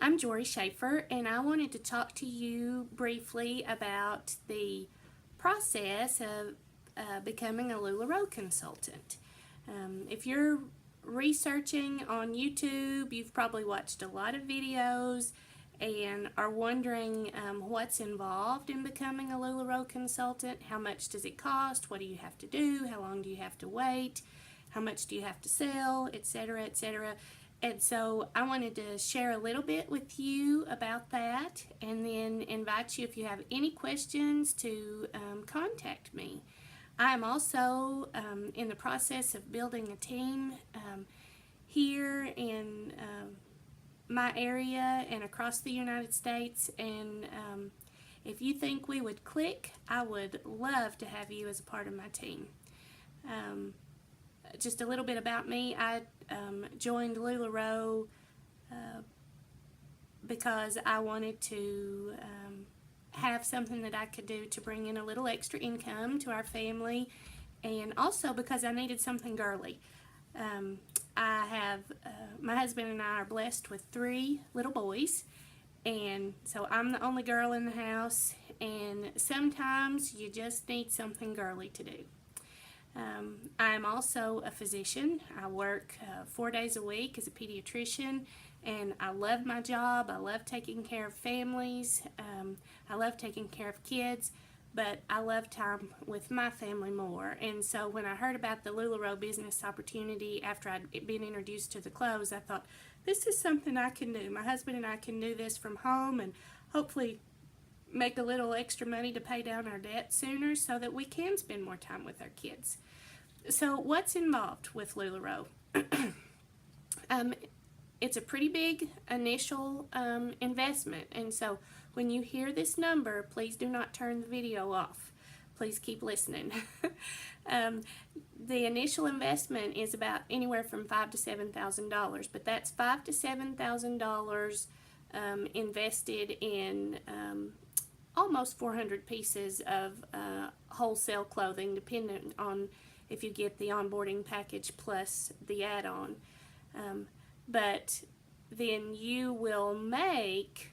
I'm Jory Schaefer, and I wanted to talk to you briefly about the process of becoming a LuLaRoe consultant. If you're researching on YouTube, you've probably watched a lot of videos and are wondering what's involved in becoming a LuLaRoe consultant. How much does it cost? What do you have to do? How long do you have to wait? How much do you have to sell, etc., etc. And so I wanted to share a little bit with you about that, and then invite you, if you have any questions, to contact me. I am also in the process of building a team here in my area and across the United States, and if you think we would click, I would love to have you as a part of my team. Just a little bit about me. I joined LuLaRoe because I wanted to have something that I could do to bring in a little extra income to our family, and also because I needed something girly. I have my husband and I are blessed with 3 little boys, and so I'm the only girl in the house, and sometimes you just need something girly to do. I'm also a physician. I work 4 days a week as a pediatrician, and I love my job. I love taking care of families. I love taking care of kids, but I love time with my family more. And so when I heard about the LuLaRoe business opportunity after I'd been introduced to the clothes, I thought, this is something I can do. My husband and I can do this from home and hopefully make a little extra money to pay down our debt sooner so that we can spend more time with our kids. So what's involved with LuLaRoe? It's a pretty big initial investment, and so when you hear this number, please do not turn the video off. Please keep listening. The initial investment is about anywhere from $5,000 to $7,000, but that's $5,000 to $7,000 invested in almost 400 pieces of wholesale clothing, depending on if you get the onboarding package plus the add-on. But then you will make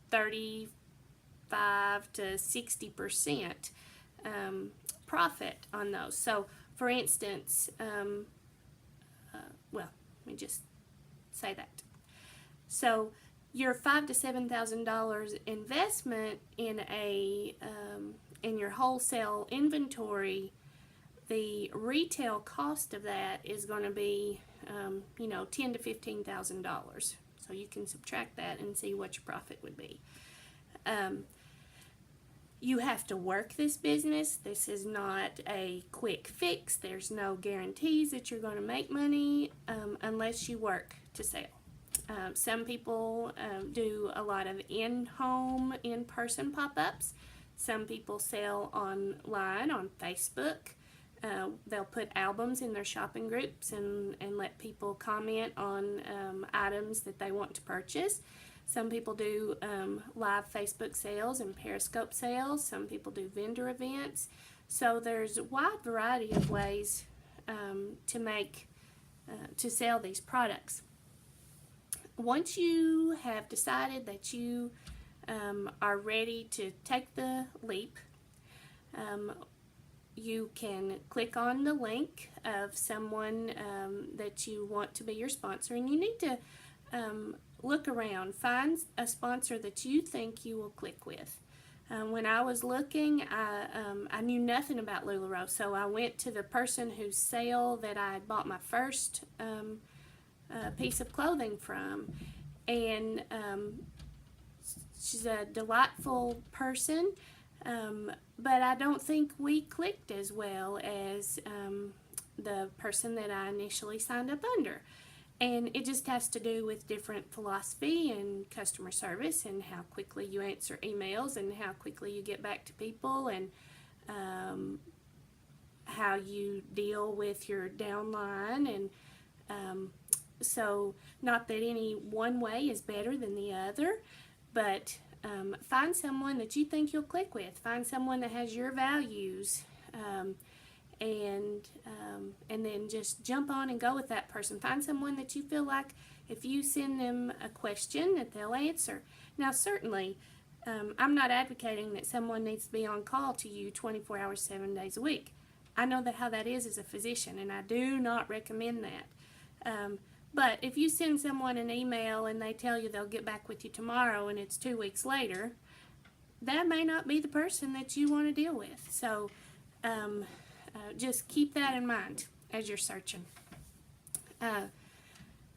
35 to 60% profit on those. So, for instance, well, let me just say that. So, your $5,000 to $7,000 investment in in your wholesale inventory, the retail cost of that is going to be $10,000 to $15,000. So you can subtract that and see what your profit would be. You have to work this business. This is not a quick fix. There's no guarantees that you're going to make money unless you work to sell. Some people do a lot of in-home, in-person pop-ups. Some people sell online on Facebook. They'll put albums in their shopping groups and let people comment on items that they want to purchase. Some people do live Facebook sales and Periscope sales. Some people do vendor events. So there's a wide variety of ways to sell these products. Once you have decided that you are ready to take the leap, you can click on the link of someone that you want to be your sponsor, and you need to look around, find a sponsor that you think you will click with. When I was looking, I knew nothing about LuLaRoe, so I went to the person whose sale that I had bought my first piece of clothing from, and she's a delightful person, but I don't think we clicked as well as the person that I initially signed up under. And it just has to do with different philosophy and customer service, and how quickly you answer emails, and how quickly you get back to people, and how you deal with your downline. And so, not that any one way is better than the other, but find someone that you think you'll click with. Find someone that has your values, and then just jump on and go with that person. Find someone that you feel like if you send them a question that they'll answer. Now, certainly, I'm not advocating that someone needs to be on call to you 24 hours, 7 days a week. I know that how that is as a physician, and I do not recommend that. But if you send someone an email and they tell you they'll get back with you tomorrow and it's 2 weeks later, that may not be the person that you want to deal with. So just keep that in mind as you're searching.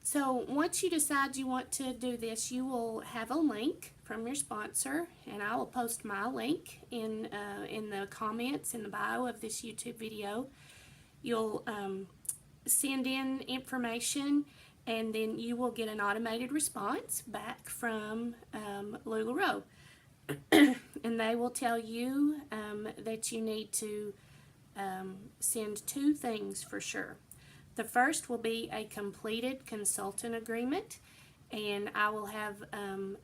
So once you decide you want to do this, you will have a link from your sponsor, and I will post my link in the comments in the bio of this YouTube video. You'll send in information, and then you will get an automated response back from LuLaRoe. And they will tell you that you need to send 2 things for sure. The first will be a completed consultant agreement, and I will have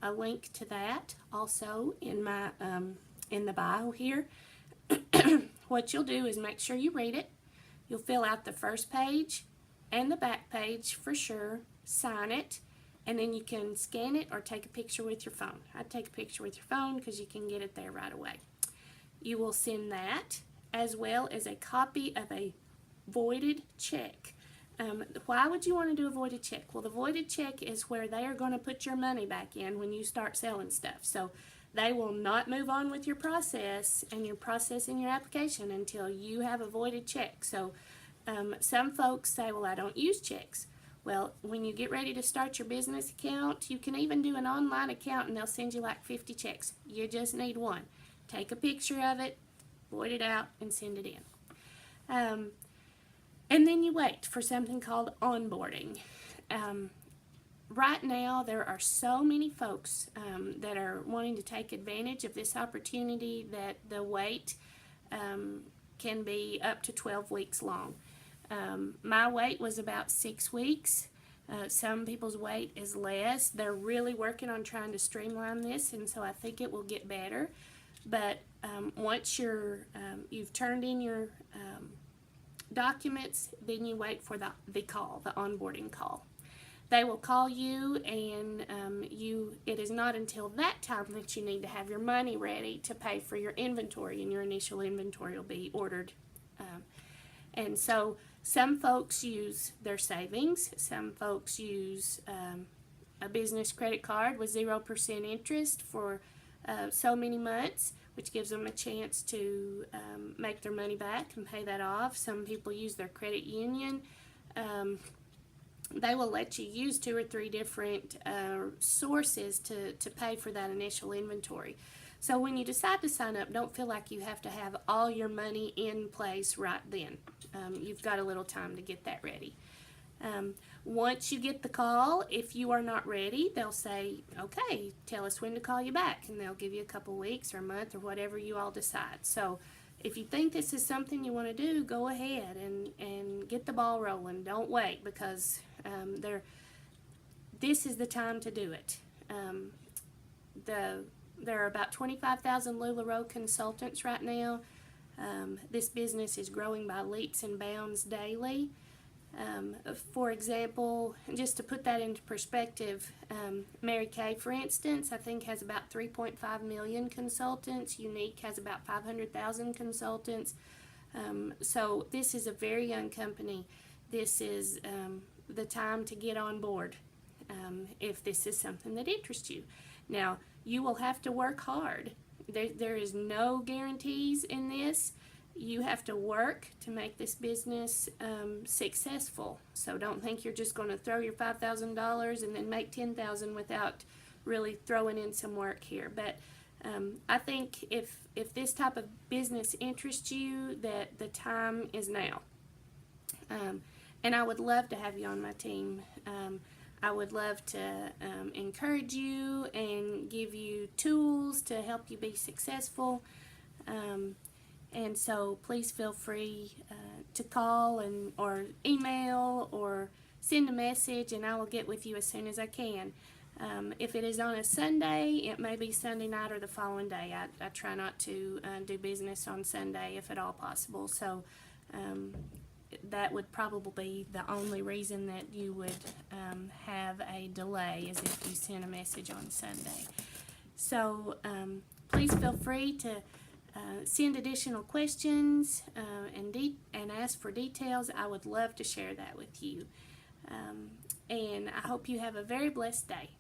a link to that also in my in the bio here. What you'll do is make sure you read it. You'll fill out the first page and the back page for sure, sign it, and then you can scan it or take a picture with your phone. I'd take a picture with your phone because you can get it there right away. You will send that as well as a copy of a voided check. Why would you want to do a voided check? Well, the voided check is where they are going to put your money back in when you start selling stuff. So they will not move on with your process and your processing your application until you have a voided check. So some folks say, well, I don't use checks. Well, when you get ready to start your business account, you can even do an online account and they'll send you like 50 checks. You just need one. Take a picture of it, void it out, and send it in. And then you wait for something called onboarding. Right now, there are so many folks that are wanting to take advantage of this opportunity that the wait can be up to 12 weeks long. My wait was about 6 weeks. Some people's wait is less. They're really working on trying to streamline this, and so I think it will get better. But once you've turned in your documents, then you wait for the call, the onboarding call. They will call you, and it is not until that time that you need to have your money ready to pay for your inventory, and your initial inventory will be ordered. And so some folks use their savings. Some folks use a business credit card with 0% interest for so many months, which gives them a chance to make their money back and pay that off. Some people use their credit union. They will let you use 2 or 3 different sources to pay for that initial inventory. So when you decide to sign up, don't feel like you have to have all your money in place right then. You've got a little time to get that ready. Once you get the call, if you are not ready, they'll say, okay, tell us when to call you back, and they'll give you a couple weeks or a month or whatever you all decide. So if you think this is something you want to do, go ahead and get the ball rolling. Don't wait, because this is the time to do it. There are about 25,000 LuLaRoe consultants right now. This business is growing by leaps and bounds daily. For example, just to put that into perspective, Mary Kay, for instance, I think has about 3.5 million consultants. Unique has about 500,000 consultants. So this is a very young company. This is the time to get on board if this is something that interests you. Now, you will have to work hard. There is no guarantees in this. You have to work to make this business successful. So don't think you're just going to throw your $5,000 and then make $10,000 without really throwing in some work here. But I think if this type of business interests you, that the time is now. And I would love to have you on my team. I would love to encourage you and give you tools to help you be successful. And so please feel free to call or email or send a message, and I will get with you as soon as I can. If it is on a Sunday, it may be Sunday night or the following day. I try not to do business on Sunday if at all possible. So that would probably be the only reason that you would have a delay, is if you sent a message on Sunday. So please feel free to send additional questions and ask for details. I would love to share that with you. And I hope you have a very blessed day.